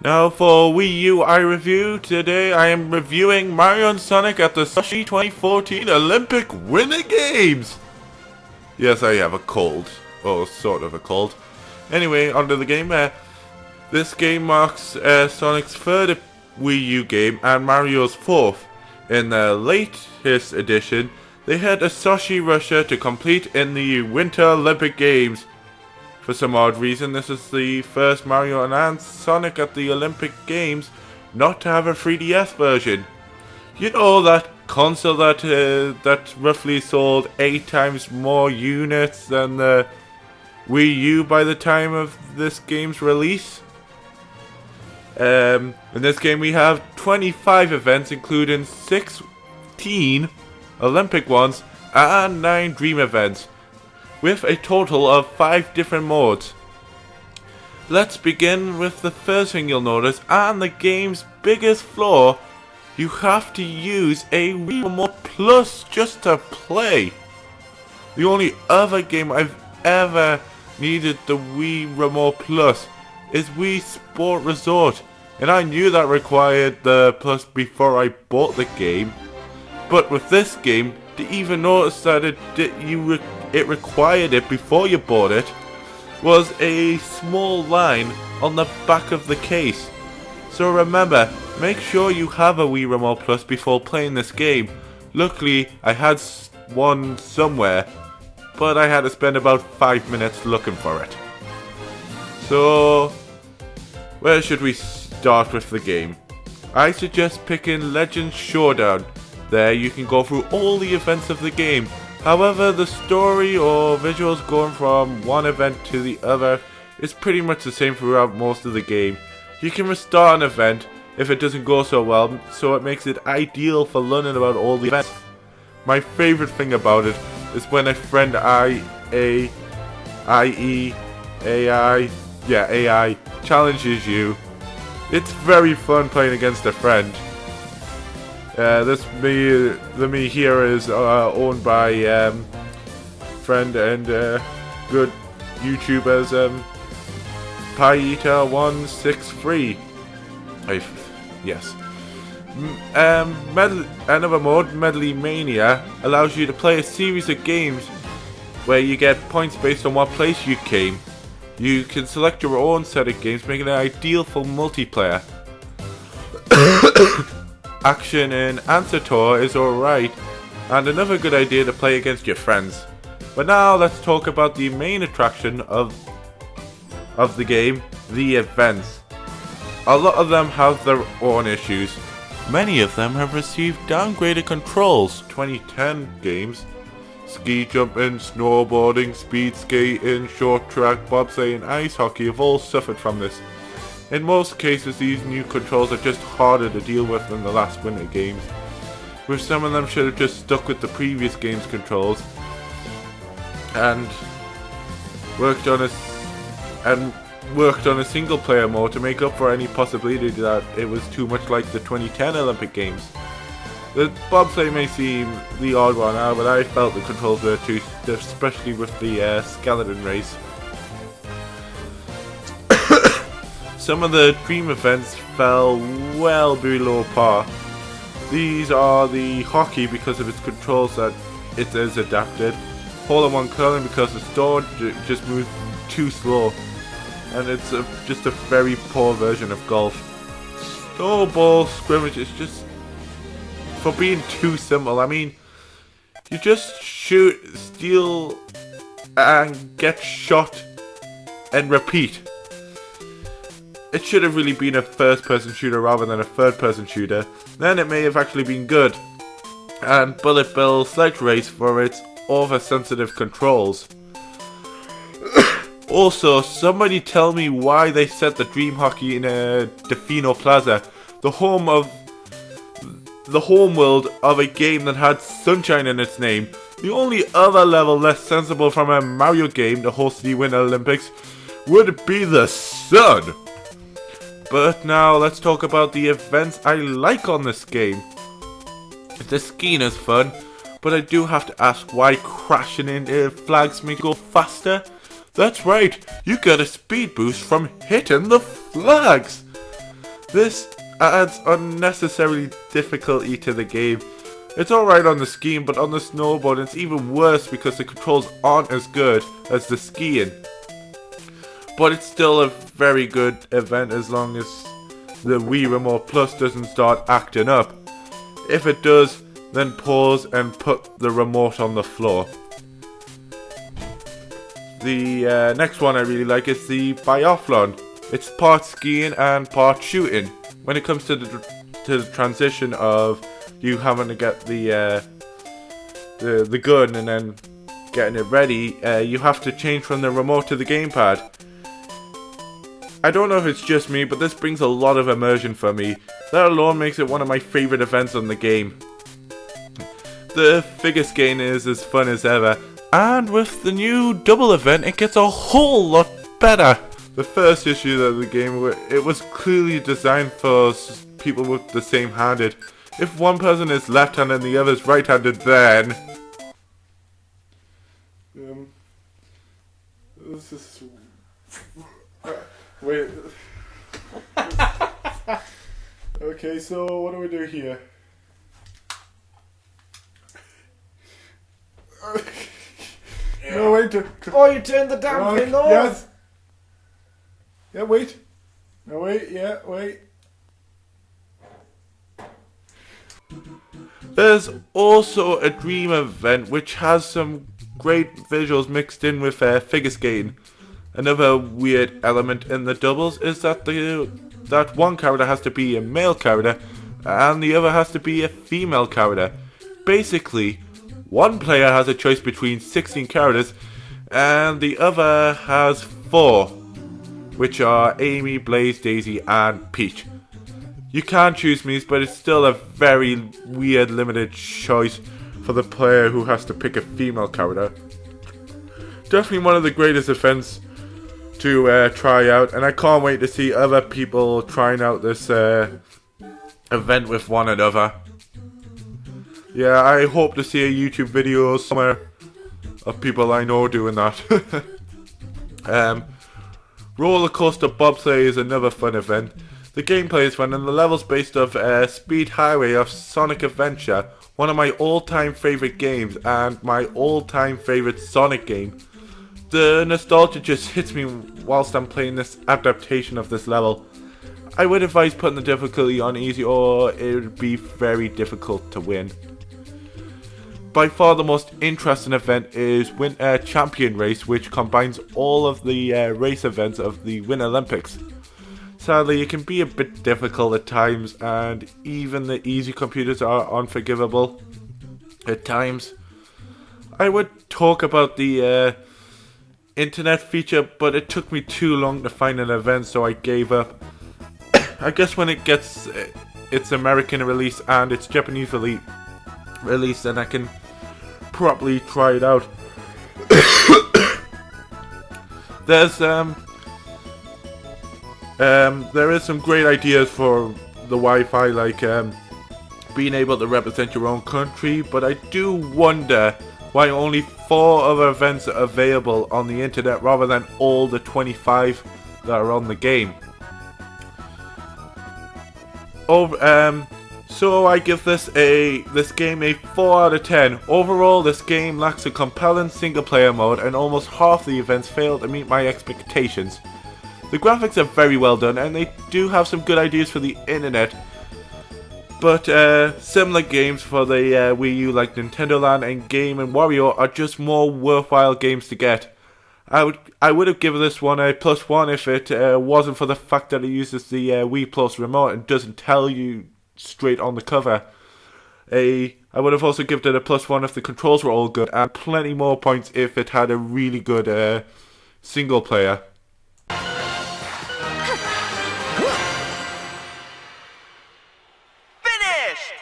Now for Wii U I review, today I am reviewing Mario and Sonic at the Sochi 2014 Olympic Winter Games! Yes, I have a cold, or sort of a cold. Anyway, onto the game. This game marks Sonic's third Wii U game and Mario's fourth. In the latest edition, they head to Sochi, Russia to compete in the Winter Olympic Games. For some odd reason, this is the first Mario and Sonic at the Olympic Games not to have a 3DS version. You know, that console that roughly sold 8 times more units than the Wii U by the time of this game's release? In this game we have 25 events, including 16 Olympic ones and 9 Dream events, with a total of 5 different modes. Let's begin with the first thing you'll notice, and the game's biggest flaw: you have to use a Wii Remote Plus just to play. The only other game I've ever needed the Wii Remote Plus is Wii Sport Resort, and I knew that required the Plus before I bought the game. But with this game, to even notice that it required it before you bought it was a small line on the back of the case. So remember, make sure you have a Wii Remote Plus before playing this game. Luckily, I had one somewhere, but I had to spend about 5 minutes looking for it. So, where should we start with the game? I suggest picking Legends Showdown. There you can go through all the events of the game. However, the story or visuals going from one event to the other is pretty much the same throughout most of the game. You can restart an event if it doesn't go so well, so it makes it ideal for learning about all the events. My favorite thing about it is when a friend AI challenges you. It's very fun playing against a friend. The me here is owned by friend and good YouTubers Pieter163. Yes. Another mode, Medley Mania, allows you to play a series of games where you get points based on what place you came. You can select your own set of games, making it ideal for multiplayer. Action in Answer Tour is alright, and another good idea to play against your friends. But now let's talk about the main attraction of the game, the events. A lot of them have their own issues. Many of them have received downgraded controls. 2010 games, ski jumping, snowboarding, speed skating, short track, bobsleigh and ice hockey have all suffered from this. In most cases, these new controls are just harder to deal with than the last Winter Games, which some of them should have just stuck with the previous game's controls and worked on a single player mode to make up for any possibility that it was too much like the 2010 Olympic Games. The bobsleigh may seem the odd one out, but I felt the controls were too stiff, especially with the skeleton race. Some of the Dream events fell well below par. These are the hockey because of its controls that it is adapted, hole-in-one curling because the store just moved too slow, and it's just a very poor version of golf. Snowball scrimmage is just, for being too simple. I mean, you just shoot, steal, and get shot, and repeat. It should have really been a first-person shooter rather than a third-person shooter. Then it may have actually been good. And Bullet Bill Sledge Race for its oversensitive controls. Also, somebody tell me why they set the Dream Hockey in Defino Plaza, the home world of a game that had sunshine in its name. The only other level less sensible from a Mario game to host the Winter Olympics would be the sun. But now let's talk about the events I like on this game. The skiing is fun, but I do have to ask why crashing into flags makes you go faster. That's right, you get a speed boost from hitting the flags. This adds unnecessary difficulty to the game. It's alright on the skiing, but on the snowboard it's even worse because the controls aren't as good as the skiing. But it's still a very good event as long as the Wii Remote Plus doesn't start acting up. If it does, then pause and put the remote on the floor. The next one I really like is the biathlon. It's part skiing and part shooting. When it comes to the transition of you having to get the gun and then getting it ready, you have to change from the remote to the gamepad. I don't know if it's just me, but this brings a lot of immersion for me. That alone makes it one of my favourite events on the game. The figure skating is as fun as ever, and with the new double event it gets a whole lot better. The first issue of the game, it was clearly designed for people with the same handed. If one person is left-handed and the other is right-handed, then... This is... Wait. Okay, so what do we do here? No, wait. Oh, you turned the damn thing off! Yes! Yeah, wait. No, wait, yeah, wait. There's also a dream event which has some great visuals mixed in with figure skating. Another weird element in the doubles is that that one character has to be a male character and the other has to be a female character. Basically, one player has a choice between 16 characters and the other has 4, which are Amy, Blaze, Daisy and Peach. You can choose me, but it's still a very weird limited choice for the player who has to pick a female character. Definitely one of the greatest events to try out, and I can't wait to see other people trying out this event with one another. Yeah, I hope to see a YouTube video somewhere of people I know doing that. Roller Coaster Bobsleigh is another fun event. The gameplay is fun and the level's based off Speed Highway of Sonic Adventure, one of my all-time favourite games and my all-time favourite Sonic game. The nostalgia just hits me whilst I'm playing this adaptation of this level. I would advise putting the difficulty on easy or it would be very difficult to win. By far the most interesting event is Winter Champion Race, which combines all of the race events of the Winter Olympics. Sadly, it can be a bit difficult at times and even the easy computers are unforgivable at times. I would talk about the internet feature, but it took me too long to find an event, so I gave up. I guess when it gets its American release and its Japanese release, then I can properly try it out. There is some great ideas for the Wi-Fi, like being able to represent your own country, but I do wonder why only 4 other events are available on the internet rather than all the 25 that are on the game. So I give this game a 4 out of 10. Overall, this game lacks a compelling single player mode and almost half the events fail to meet my expectations. The graphics are very well done and they do have some good ideas for the internet. But similar games for the Wii U like Nintendo Land and Game and Wario are just more worthwhile games to get. I would have given this one a +1 if it wasn't for the fact that it uses the Wii Plus remote and doesn't tell you straight on the cover. I would have also given it a +1 if the controls were all good, and plenty more points if it had a really good single player. Finished!